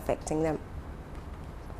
affecting them.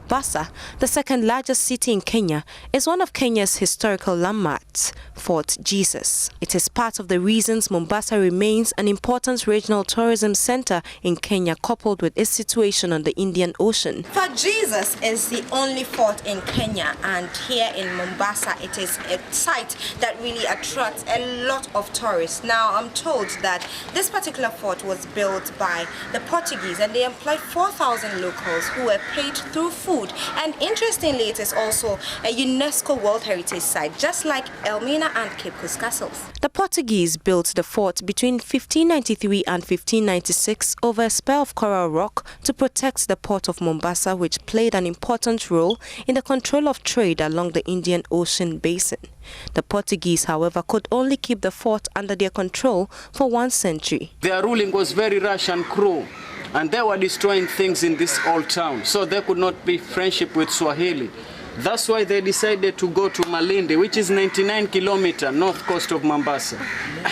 Mombasa, the second largest city in Kenya, is one of Kenya's historical landmarks, Fort Jesus. It is part of the reasons Mombasa remains an important regional tourism center in Kenya, coupled with its situation on the Indian Ocean. Fort Jesus is the only fort in Kenya, and here in Mombasa it is a site that really attracts a lot of tourists. Now I'm told that this particular fort was built by the Portuguese, and they employed 4,000 locals who were paid through food. And interestingly, it is also a UNESCO World Heritage Site, just like Elmina and Cape Coast castles. The Portuguese built the fort between 1593 and 1596 over a spur of coral rock to protect the port of Mombasa, which played an important role in the control of trade along the Indian Ocean basin. The Portuguese, however, could only keep the fort under their control for 1 century. Their ruling was very rash and cruel, and they were destroying things in this old town, so there could not be friendship with Swahili. That's why they decided to go to Malindi, which is 99 kilometers north coast of Mombasa.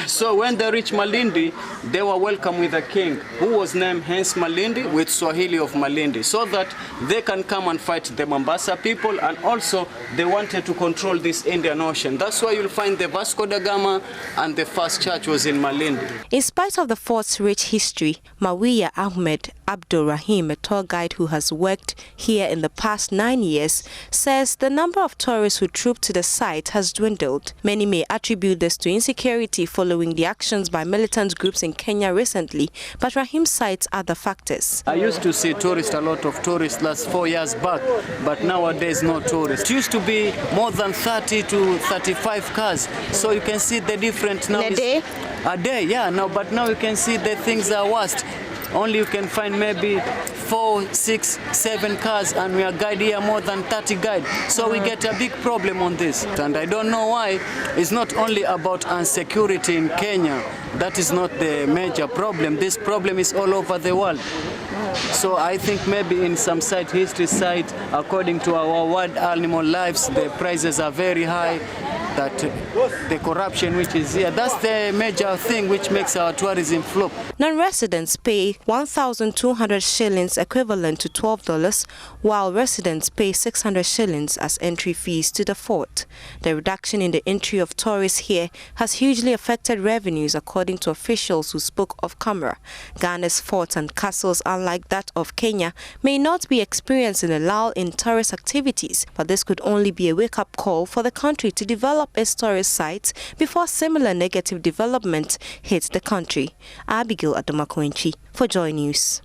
So when they reached Malindi, they were welcomed with a king who was named hence Malindi, with Swahili of Malindi, so that they can come and fight the Mombasa people, and also they wanted to control this Indian Ocean. That's why you'll find the Vasco da Gama and the first church was in Malindi. In spite of the fort's rich history, Mawiya Ahmed Abdul Rahim, a tour guide who has worked here in the past 9 years, says the number of tourists who troop to the site has dwindled. Many may attribute this to insecurity following the actions by militant groups in Kenya recently, but Rahim cites other factors. I used to see a lot of tourists last 4 years back, but nowadays no tourists. It used to be more than 30 to 35 cars, so you can see the difference now. In a day? A day, yeah. Now, but now you can see the things are worse. Only you can find maybe 4, 6, 7 cars, and we are guided here more than 30 guides. So we get a big problem on this. And I don't know why. It's not only about insecurity in Kenya. That is not the major problem. This problem is all over the world. So I think maybe in some history site, according to our World Animal Lives, the prices are very high. That the corruption which is here, that's the major thing which makes our tourism flop. Non-residents pay 1,200 shillings, equivalent to $12, while residents pay 600 shillings as entry fees to the fort. The reduction in the entry of tourists here has hugely affected revenues, according to officials who spoke off camera. Ghana's forts and castles, unlike that of Kenya, may not be experiencing a lull in tourist activities, but this could only be a wake-up call for the country to develop its tourist sites before similar negative development hits the country. Abigail Adomakwenchi for Joy News.